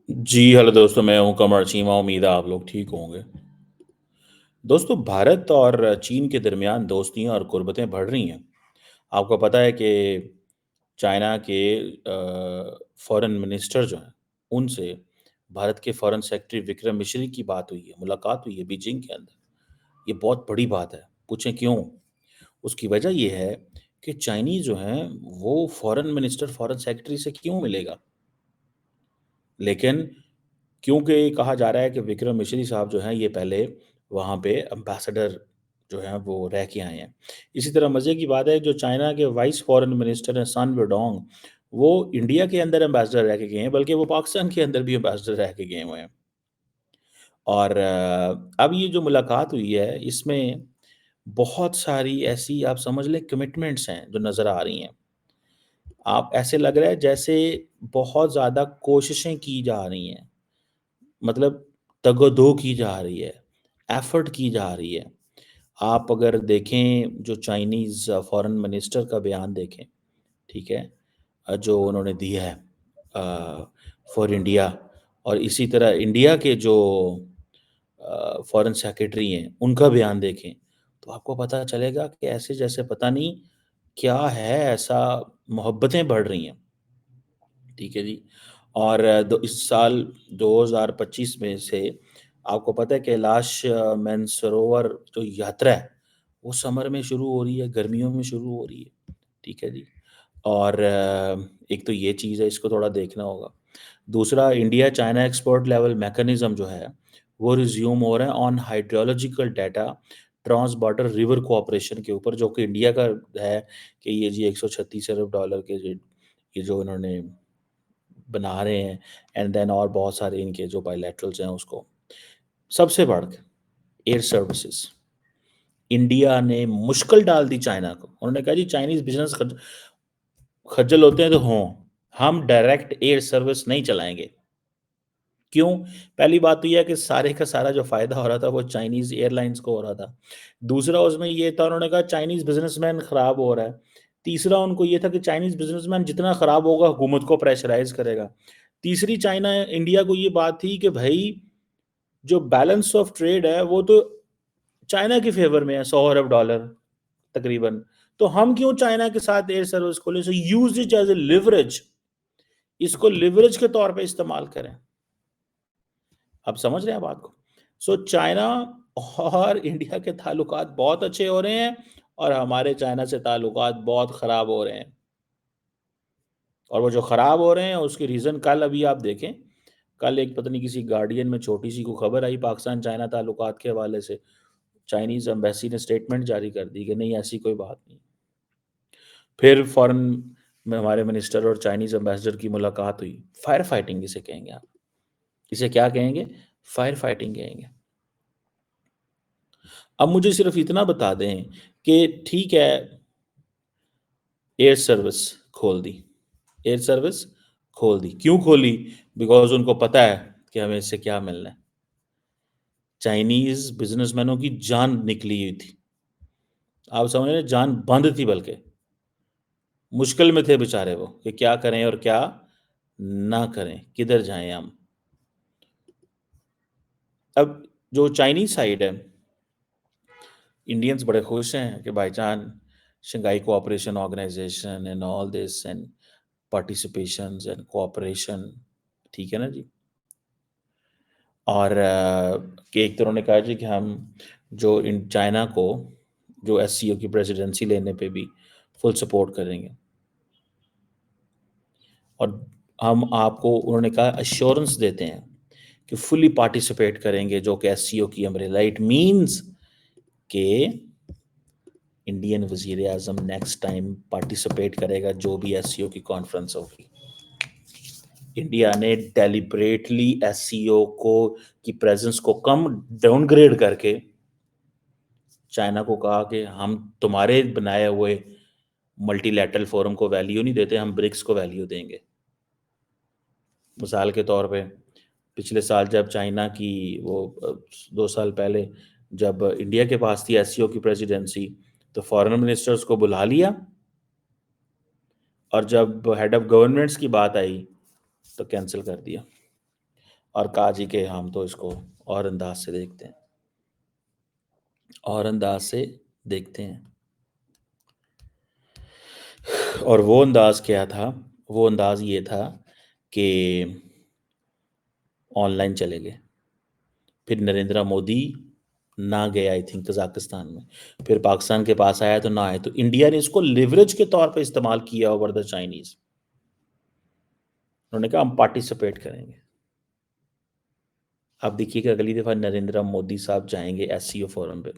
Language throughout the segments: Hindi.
जी, हेलो दोस्तों, मैं हूँ कमर चीमा, उम्मीद है आप लोग ठीक होंगे। दोस्तों, भारत और चीन के दरमियान दोस्तियाँ और कुर्बतें बढ़ रही हैं। आपको पता है कि चाइना के फ़ॉरेन मिनिस्टर जो हैं, उनसे भारत के फ़ॉरेन सेक्रेटरी विक्रम मिश्री की बात हुई है, मुलाकात हुई है बीजिंग के अंदर। ये बहुत बड़ी बात है, पूछें क्यों? उसकी वजह ये है कि चाइनीज़ जो हैं, वो फ़ॉरेन मिनिस्टर, फ़ॉरेन सेक्रेटरी से क्यों मिलेगा? लेकिन क्योंकि कहा जा रहा है कि विक्रम मिश्री साहब जो हैं ये पहले वहाँ पे एम्बेसडर जो हैं वो रह के आए हैं। इसी तरह मज़े की बात है जो चाइना के वाइस फ़ॉरेन मिनिस्टर हैं सन वेडोंग, वो इंडिया के अंदर एम्बेसडर रह के गए हैं, बल्कि वो पाकिस्तान के अंदर भी एम्बेसडर रह के गए हुए हैं। और अब ये जो मुलाकात हुई है इसमें बहुत सारी ऐसी आप समझ लें कमिटमेंट्स हैं जो नज़र आ रही हैं। आप ऐसे लग रहा है जैसे बहुत ज़्यादा कोशिशें की जा रही हैं। मतलब तग-ओ-दो की जा रही है, एफ़र्ट की जा रही है। आप अगर देखें जो चाइनीज़ फ़ॉरेन मिनिस्टर का बयान देखें, ठीक है? जो उन्होंने दिया है फॉर इंडिया और इसी तरह इंडिया के जो फ़ॉरेन सेक्रेटरी हैं, उनका बयान देखें, तो आपको पता चलेगा कि ऐसे जैसे पता नहीं क्या है ऐसा मोहब्बतें बढ़ रही हैं। ठीक है जी। और दो इस साल 2025 में से आपको पता है कैलाश मानसरोवर जो यात्रा है, वो समर में शुरू हो रही है, गर्मियों में शुरू हो रही है। ठीक है जी। और एक तो ये चीज़ है, इसको थोड़ा देखना होगा। दूसरा India China export level mechanism जो है, वो रिज़्यूम हो रहा है on hydrological data trans border river cooperation के ऊपर, जो कि इंडिया का है कि ये जी $136 अरब के ये जो इन्होंने बना रहे हैं एंड देन और बहुत सारे इनके जो बायलैटरल्स हैं उसको। सबसे बढ़ के एयर सर्विसेज़, इंडिया ने मुश्किल डाल दी चाइना को। उन्होंने कहा जी चाइनीज़ बिज़नेस खज्जल होते हैं तो हों, हम डायरेक्ट एयर सर्विस नहीं चलाएँगे। क्यों? पहली बात तो ये है कि सारे का सारा जो फ़ायदा हो रहा था वो चाइनीज़ एयरलाइन्स को हो रहा था। दूसरा उसमें ये था उन्होंने कहा चाइनीज़ बिज़नेसमैन खराब हो रहा है। तीसरा उनको ये था कि चाइनीज़ बिज़नेसमैन जितना खराब होगा हुकूमत को प्रेशराइज़ करेगा। तीसरी चाइना इंडिया को ये बात थी कि भई जो बैलेंस ऑफ ट्रेड है वो तो चाइना के फ़ेवर में है $100 अरब तकरीबन। तो हम क्यों चाइना के साथ एयर सर्विस खोलें? So use it as a leverage, इसको लिवरेज के तौर पे इस्तेमाल करें। आप समझ रहे हैं बात को? सो चाइना और इंडिया के ताल्लुकात बहुत अच्छे हो रहे हैं और हमारे चाइना से ताल्लुकात बहुत ख़राब हो रहे हैं। और वो जो ख़राब हो रहे हैं उसके रीज़न कल अभी आप देखें, कल एक पता नहीं किसी गार्डियन में छोटी-सी को खबर आई पाकिस्तान चाइना ताल्लुकात के हवाले से, चाइनीज़ एम्बेसी ने स्टेटमेंट जारी कर दी कि नहीं ऐसी कोई बात नहीं। फिर फ़ॉरेन में हमारे मिनिस्टर और चाइनीज़ एम्बेसडर की मुलाकात हुई। फायर फाइटिंग इसे कहेंगे आप। इसे क्या कहेंगे? फायर फाइटिंग कहेंगे। अब मुझे सिर्फ़ इतना बता दें कि ठीक है, एयर सर्विस खोल दी। एयर सर्विस खोल दी। क्यों खोली? बिकॉज़ उनको पता है कि हमें इससे क्या मिलना है। चाइनीज़ बिज़नेसमैनों की जान निकली हुई थी। आप समझ रहे हैं? जान बंद थी बल्कि। मुश्किल में थे बेचारे वो कि क्या करें और क्या ना करें, किधर जाएँ हम। अब जो चाइनीज़ साइड है, इंडियंस बड़े खुश हैं कि भाईजान Shanghai cooperation organisation and all this and participations and cooperation, ठीक है ना जी? और कि एक तो उन्होंने कहा जी कि हम जो इन चाइना को जो एससीओ की प्रेसिडेंसी लेने पे भी फुल सपोर्ट करेंगे और हम आपको उन्होंने कहा एश्योरेंस देते हैं कि फुली पार्टिसिपेट करेंगे जो कि एससीओ की अम्ब्रेला। इट मीन्स कि इंडियन वज़ीर आज़म नेक्स्ट टाइम पार्टिसिपेट करेगा जो भी एससीओ की कॉन्फ्रेंस होगी। इंडिया ने डेलिब्रेटली एससीओ को की प्रेजेंस को कम डाउनग्रेड करके चाइना को कहा कि हम तुम्हारे बनाए हुए मल्टीलैटरल फोरम को वैल्यू नहीं देते, हम ब्रिक्स को वैल्यू देंगे। मिसाल के तौर पे पिछले साल जब चाइना की वो 2 साल पहले जब इंडिया के पास थी एससीओ की प्रेसिडेंसी, तो फॉरेन मिनिस्टर्स को बुला लिया और जब हेड ऑफ गवर्नमेंट्स की बात आई, तो कैंसल कर दिया। और कहा जी कि हम तो इसको और अंदाज से देखते हैं, और अंदाज से देखते हैं। और वो अंदाज क्या था? वो अंदाज ये था कि ऑनलाइन चले गए। फिर नरेंद्र मोदी ना गए आई थिंक कजाकिस्तान में, फिर पाकिस्तान के पास आया तो ना आए, तो इंडिया ने इसको लिवरेज के तौर पे इस्तेमाल किया ओवर द चाइनीज। उन्होंने कहा हम पार्टिसिपेट करेंगे। अब देखिएगा अगली दफा नरेंद्र मोदी साहब जाएंगे एससीओ फोरम पे,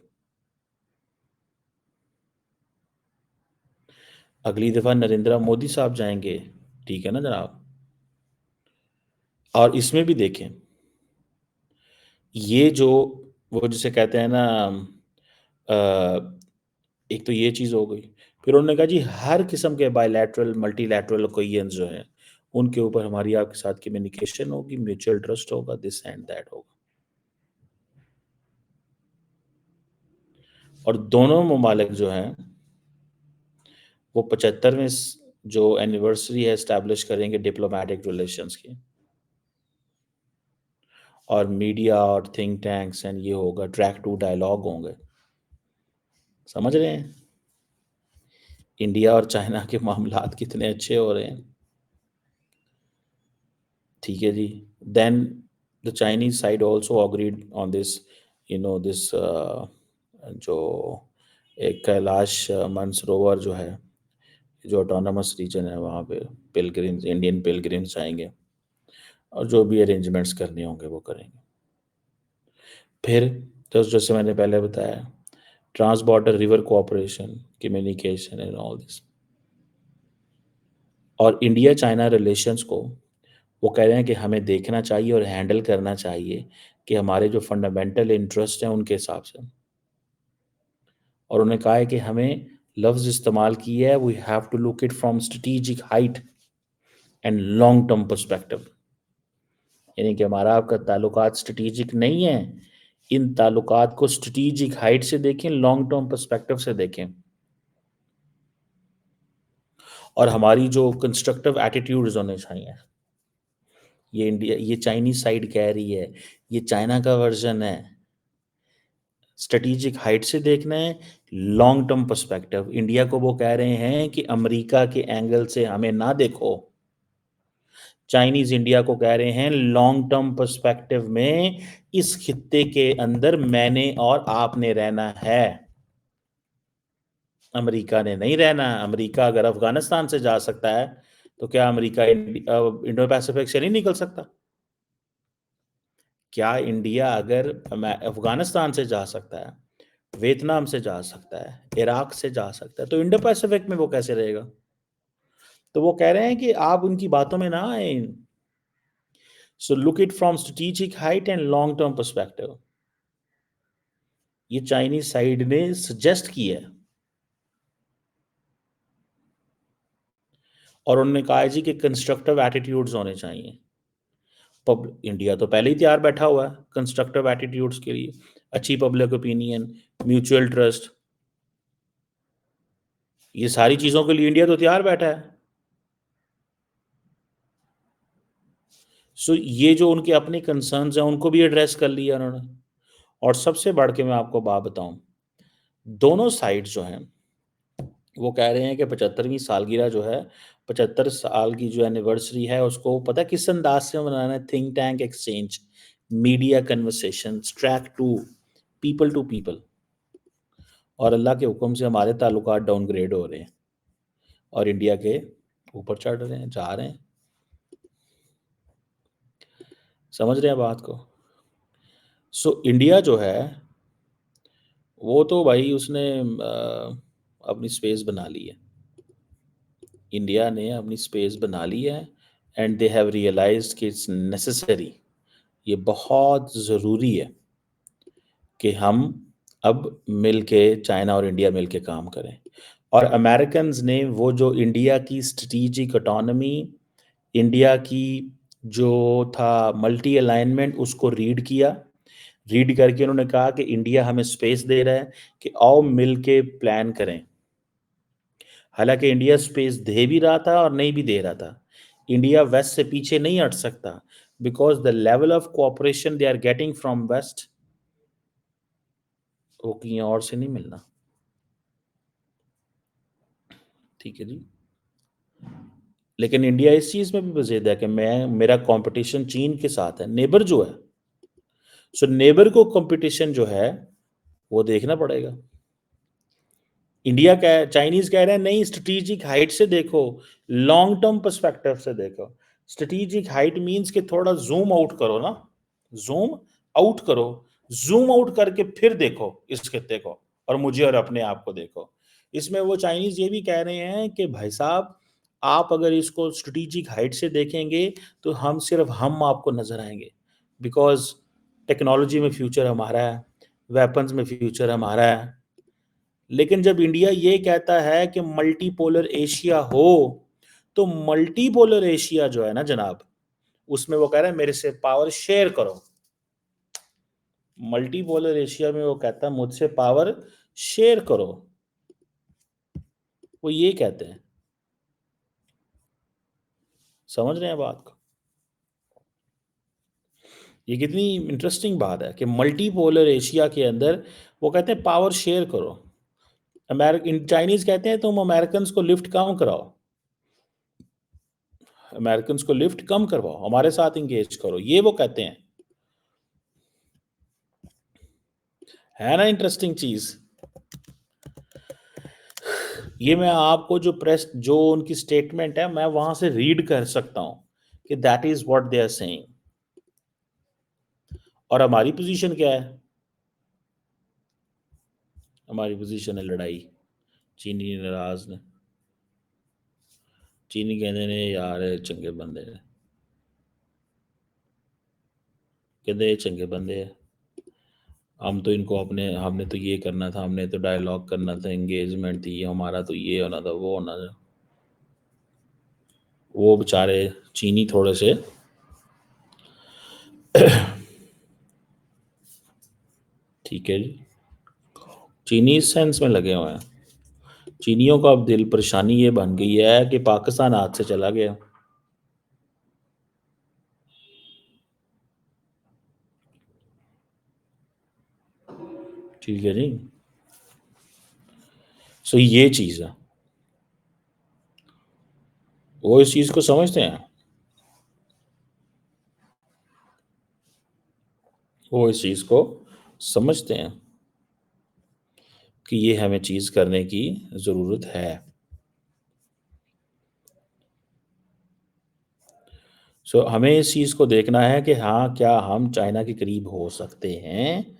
अगली दफा नरेंद्र मोदी साहब जाएंगे, ठीक है ना जनाब। और इसमें भी देखें, ये जो वो जिसे कहते हैं ना, एक तो ये चीज़ हो गई। फिर उन्होंने कहा जी हर किस्म के बायलैटरल मल्टीलैटरल कोलियंस जो हैं उनके ऊपर हमारी आपके साथ कम्युनिकेशन होगी, म्यूचुअल ट्रस्ट होगा, दिस एंड दैट होगा। और दोनों ममालिक जो हैं वो 75वें जो एनिवर्सरी है इस्टेब्लिश करेंगे डिप्लोमेटिक रिलेशंस की, और मीडिया और थिंक टैंक्स एंड ये होगा, ट्रैक टू डायलॉग होंगे। समझ रहे हैं इंडिया और चाइना के मामलात कितने अच्छे हो रहे हैं? ठीक है जी। Then the Chinese side also agreed on this, this जो एक कैलाश मानसरोवर जो है, जो ऑटोनमस रीजन है वहाँ पे पिलग्रिम्स, इंडियन पिलग्रिम्स आएंगे और जो भी अरेंजमेंट्स करने होंगे वो करेंगे। फिर तो जैसे मैंने पहले बताया, trans border river cooperation, communication and all this. और इंडिया चाइना रिलेशंस को वो कह रहे हैं कि हमें देखना चाहिए और हैंडल करना चाहिए कि हमारे जो फंडामेंटल इंटरेस्ट हैं उनके हिसाब से। और उन्होंने कहा है कि हमें लफ्ज़ इस्तेमाल किया है, we have to look it from strategic height and long term perspective. यानी कि हमारा आपका ताल्लुकात स्ट्रेटेजिक नहीं है, इन ताल्लुकात को स्ट्रेटेजिक हाइट से देखें, लॉन्ग टर्म पर्सपेक्टिव से देखें। और हमारी जो कंस्ट्रक्टिव एटीट्यूड्स होने चाहिए, ये इंडिया, ये चाइनीज साइड कह रही है, ये चाइना का वर्जन है। स्ट्रेटेजिक हाइट से देखना है, लॉन्ग टर्म पर्सपेक्टिव। इंडिया को वो कह रहे हैं कि अमेरिका के एंगल से हमें ना देखो। चाइनीज इंडिया को कह रहे हैं लॉन्ग टर्म पर्सपेक्टिव में इस खित्ते के अंदर मैंने और आपने रहना है, अमेरिका ने नहीं रहना। अमेरिका अगर अफगानिस्तान से जा सकता है तो क्या अमेरिका इंडो पैसिफिक से नहीं निकल सकता? क्या इंडिया अगर अफगानिस्तान से जा सकता है, वियतनाम से जा सकता है, इराक से जा सकता है, तो इंडो पैसिफिक में वो कैसे रहेगा? तो वो कह रहे हैं कि आप उनकी बातों में ना आए। So look it from strategic height and long term perspective. ये चाइनीज साइड ने सजेस्ट किया है। और उन्होंने कहा है जी कि कंस्ट्रक्टिव एटीट्यूड्स होने चाहिए। इंडिया तो पहले ही तैयार बैठा हुआ है कंस्ट्रक्टिव एटीट्यूड्स के लिए, अच्छी पब्लिक ओपिनियन, म्यूचुअल ट्रस्ट, ये सारी चीज़ों के लिए इंडिया तो तैयार बैठा है। सो ये जो उनके अपने कंसर्न्स हैं उनको भी एड्रेस कर लिया उन्होंने। और सबसे बढ़ के मैं आपको बात बताऊं, दोनों साइड जो हैं वो कह रहे हैं कि 75वीं सालगिरह जो है, 75 साल की जो एनिवर्सरी है उसको पता है किस अंदाज से मनाना है? Think tank exchange, media conversation, track two, people to people. और अल्लाह के हुक्म से हमारे ताल्लुकात डाउनग्रेड हो रहे हैं और इंडिया के ऊपर चढ़ रहे हैं, जा रहे हैं। समझ रहे हैं बात को? सो इंडिया जो है वो तो भाई उसने अपनी स्पेस बना ली है। इंडिया ने अपनी स्पेस बना ली है एंड दे हैव रियलाइज्ड कि इट्स नेसेसरी, ये बहुत ज़रूरी है कि हम अब मिल के, चाइना और इंडिया मिल के काम करें। और अमेरिकन्स ने वो जो इंडिया की स्ट्रेटेजिक ऑटोनमी, इंडिया की जो था मल्टी अलाइनमेंट, उसको रीड किया। रीड करके उन्होंने कहा कि इंडिया हमें स्पेस दे रहा है कि आओ मिल के प्लान करें। हालांकि इंडिया स्पेस दे भी रहा था और नहीं भी दे रहा था। इंडिया वेस्ट से पीछे नहीं हट सकता। because the level of cooperation they are getting from West, वो कहीं और से नहीं मिलना। ठीक है जी। लेकिन इंडिया इस चीज़ में भी वजीद है कि मेरा कंपटीशन चीन के साथ है, नेबर जो है। सो नेबर को कंपटीशन जो है वो देखना पड़ेगा। इंडिया कह चाइनीज कह रहे हैं नहीं, स्ट्रेटेजिक हाइट से देखो, लॉन्ग टर्म पर्सपेक्टिव से देखो। स्ट्रेटेजिक हाइट मींस कि थोड़ा जूम आउट करो ना, जूम आउट करो, जूम आउट करके फिर देखो इस खत्ते को और मुझे और अपने आप को देखो। इसमें वो चाइनीज ये भी कह रहे हैं कि भाई साहब, आप अगर इसको स्ट्रेटेजिक हाइट से देखेंगे तो हम आपको नजर आएंगे, बिकॉज टेक्नोलॉजी में फ्यूचर हमारा है, वेपन्स में फ्यूचर हमारा है। लेकिन जब इंडिया ये कहता है कि मल्टीपोलर एशिया हो, तो मल्टीपोलर एशिया जो है ना जनाब, उसमें वो कह रहा है मेरे से पावर शेयर करो। मल्टीपोलर एशिया में वो कहता है मुझसे पावर शेयर करो, वो ये कहते हैं। समझ रहे हैं बात को? ये कितनी इंटरेस्टिंग बात है कि मल्टीपोलर एशिया के अंदर वो कहते हैं पावर शेयर करो। अमेरिकन चाइनीज कहते हैं तुम अमेरिकन को लिफ्ट कम कराओ, अमेरिकन को लिफ्ट कम करवाओ, हमारे साथ इंगेज करो, ये वो कहते हैं। है ना इंटरेस्टिंग चीज? ये मैं आपको जो उनकी स्टेटमेंट है मैं वहां से रीड कर सकता हूं कि that is what they are saying. और हमारी पोजीशन क्या है? हमारी पोजीशन है लड़ाई। चीनी नाराज ने, चीनी कहते ने यार ये चंगे बंदे ने, कहते ये चंगे बंदे हैं, हम तो इनको अपने हमने तो ये करना था, हमने तो डायलॉग करना था, एंगेजमेंट थी हमारा, तो ये होना था वो होना था। वो बेचारे चीनी थोड़े से ठीक है जी, चीनी इस सेंस में लगे हुए हैं। चीनियों का अब दिल परेशानी ये बन गई है कि पाकिस्तान हाथ से चला गया। ठीक है जी। सो ये चीज़ है, वो इस चीज़ को समझते हैं, वो इस चीज़ को समझते हैं कि ये हमें चीज़ करने की ज़रूरत है। सो हमें इस चीज़ को देखना है कि हाँ, क्या हम चाइना के करीब हो सकते हैं,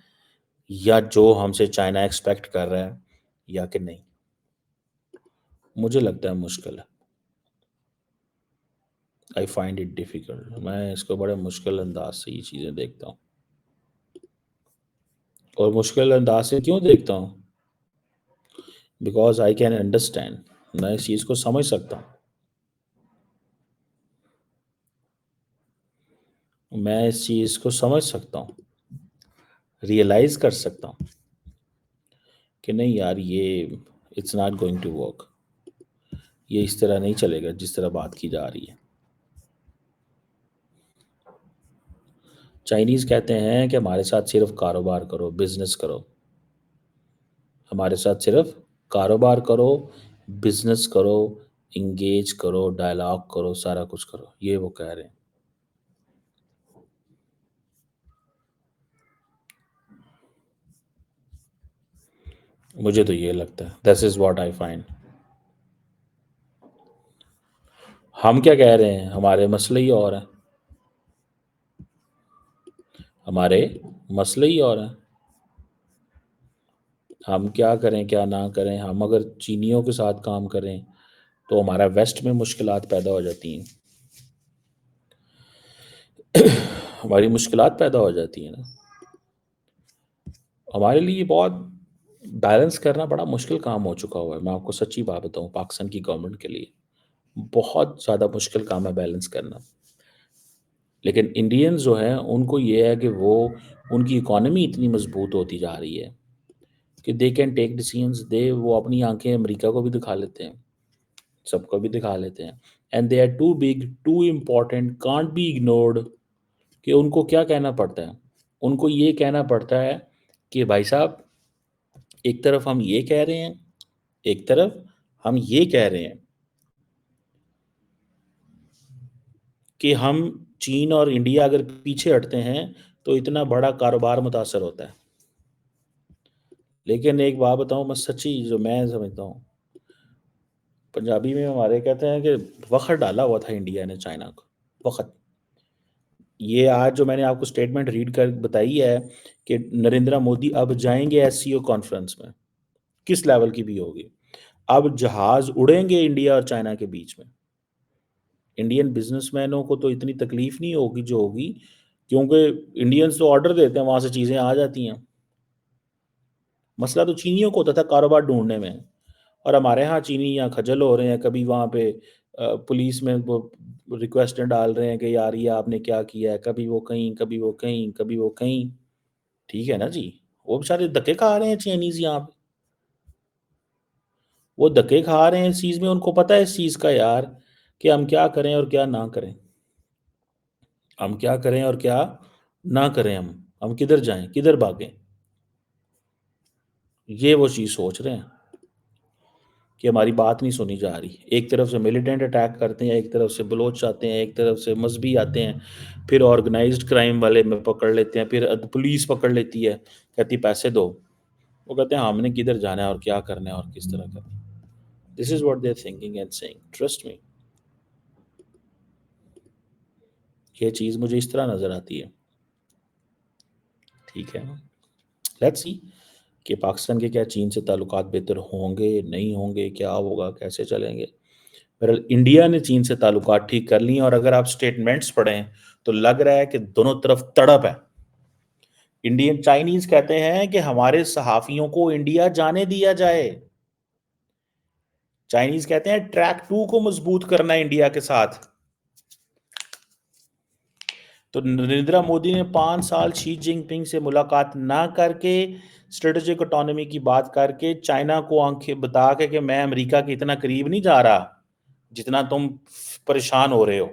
या जो हमसे चाइना एक्सपेक्ट कर रहा है, या कि नहीं। मुझे लगता है मुश्किल है। I find it difficult. मैं इसको बड़े मुश्किल अंदाज से ये चीज़ें देखता हूँ। और मुश्किल अंदाज से क्यों देखता हूँ? बिकॉज आई कैन अंडरस्टैंड, मैं इस चीज़ को समझ सकता हूँ, मैं इस चीज़ को समझ सकता हूँ, रियलाइज़ कर सकता हूँ कि नहीं यार, ये it's not going to work, ये इस तरह नहीं चलेगा जिस तरह बात की जा रही है। चाइनीज़ कहते हैं कि हमारे साथ सिर्फ कारोबार करो, बिजनेस करो, हमारे साथ सिर्फ कारोबार करो, बिजनेस करो, इंगेज करो, डायलॉग करो, सारा कुछ करो, ये वो कह रहे हैं। मुझे तो ये लगता है, this is what I find. हम क्या कह रहे हैं? हमारे मसले ही और हैं, हमारे मसले ही और हैं। हम क्या करें क्या ना करें, हम अगर चीनियों के साथ काम करें तो हमारा वेस्ट में मुश्किलात पैदा हो जाती हैं, हमारी मुश्किलात पैदा हो जाती हैं ना। हमारे लिए बहुत बैलेंस करना बड़ा मुश्किल काम हो चुका हुआ है। मैं आपको सच्ची बात बताऊं, पाकिस्तान की गवर्नमेंट के लिए बहुत ज़्यादा मुश्किल काम है बैलेंस करना। लेकिन इंडियंस जो हैं उनको ये है कि वो उनकी इकॉनमी इतनी मजबूत होती जा रही है कि दे कैन टेक डिसीजंस, दे वो अपनी आंखें अमेरिका को भी दिखा लेते हैं, सबको भी दिखा लेते हैं, and they are too big, too important, can't be ignored, कि उनको क्या कहना पड़ता है? उनको ये कहना पड़ता है कि भाई साहब, एक तरफ हम ये कह रहे हैं, एक तरफ हम ये कह रहे हैं कि हम चीन और इंडिया अगर पीछे हटते हैं, तो इतना बड़ा कारोबार मुतासर होता है। लेकिन एक बात बताऊँ, मैं सच्ची जो मैं समझता हूँ, पंजाबी में हमारे कहते हैं कि वक़्त डाला हुआ था इंडिया ने चाइना को, वक़्त। ये आज जो मैंने आपको स्टेटमेंट रीड कर बताई है कि नरेंद्र मोदी अब जाएँगे एससीओ कॉन्फ्रेंस में, किस लेवल की भी होगी। अब जहाज़ उड़ेंगे इंडिया और चाइना के बीच में। इंडियन बिज़नेसमैनों को तो इतनी तकलीफ़ नहीं होगी जो होगी, क्योंकि इंडियंस तो ऑर्डर देते हैं, वहाँ से चीज़ें आ जाती हैं। मसला तो चीनियों को होता था कारोबार ढूँढने में, और हमारे यहाँ चीनी यहाँ खजल हो रहे हैं, कभी वहाँ पे पुलिस में वो रिक्वेस्टें डाल रहे हैं कि यार ये आपने क्या किया है, कभी वो कहीं, कभी वो कहीं, कभी वो कहीं। ठीक है ना जी, वो बेचारे धक्के खा रहे हैं चाइनीज़ यहाँ पे, वो धक्के खा रहे हैं इस चीज़ में, उनको पता है इस चीज़ का यार कि हम क्या करें और क्या ना करें। हम क्या करें और क्या ना करें हम किधर जाएँ, किधर भागें? ये वो चीज़ सोच रहे हैं कि हमारी बात नहीं सुनी जा रही। एक तरफ से मिलिटेंट अटैक करते हैं, एक तरफ से बलोच आते हैं, एक तरफ से मज़हबी आते हैं, फिर ऑर्गेनाइज़्ड क्राइम वाले में पकड़ लेते हैं, फिर पुलिस पकड़ लेती है, कहती है पैसे दो। वो कहते हैं हमने किधर जाना है और क्या करना है और किस तरह करना है। This is what they are thinking and saying, trust me. ये चीज़ मुझे इस तरह नज़र आती है। ठीक है, लेट्स सी कि पाकिस्तान के क्या चीन से ताल्लुकात बेहतर होंगे, नहीं होंगे, क्या होगा, कैसे चलेंगे। बहरहाल इंडिया ने चीन से ताल्लुकात ठीक कर लिए हैं, और अगर आप स्टेटमेंट्स पढ़ें तो लग रहा है कि दोनों तरफ तड़प है। इंडियन चाइनीज़ कहते हैं कि हमारे सहाफ़ियों को इंडिया जाने दिया जाए। चाइनीज़ कहते हैं ट्रैक 2 को मज़बूत करना है इंडिया के साथ। तो नरेंद्र मोदी ने 5 साल शी जिनपिंग से मुलाकात ना करके, स्ट्रेटेजिक ऑटोनॉमी की बात करके, चाइना को आँखें बता के मैं अमेरिका के इतना करीब नहीं जा रहा, जितना तुम परेशान हो रहे हो।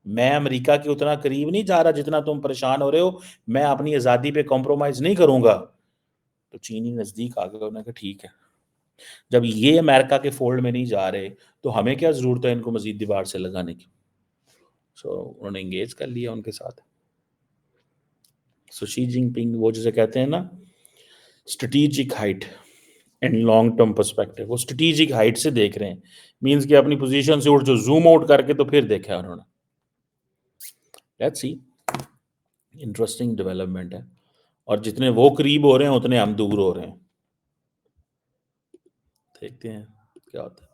मैं अमेरिका के उतना करीब नहीं जा रहा जितना तुम परेशान हो रहे हो। मैं अपनी आज़ादी पे कॉम्प्रोमाइज़ नहीं करूँगा। तो चीनी नज़दीक आ गए, उन्होंने कहा ठीक है। जब ये अमेरिका के फ़ोल्ड में नहीं जा रहे, तो हमें क्या ज़रूरत है इनको मज़ीद दीवार से लगाने की। सो उन्होंने एंगेज कर लिया उनके साथ। सो शी जिनपिंग वो जिसे कहते हैं ना strategic height and long term perspective, वो स्ट्रैटेजिक हाइट से देख रहे हैं। मीन्स कि अपनी पोज़ीशन से उठ जो ज़ूम आउट करके तो फिर देखा है उन्होंने। लेट्स सी, इंटरेस्टिंग डेवलपमेंट है, और जितने वो करीब हो रहे हैं उतने हम दूर हो रहे हैं। देखते हैं क्या होता है।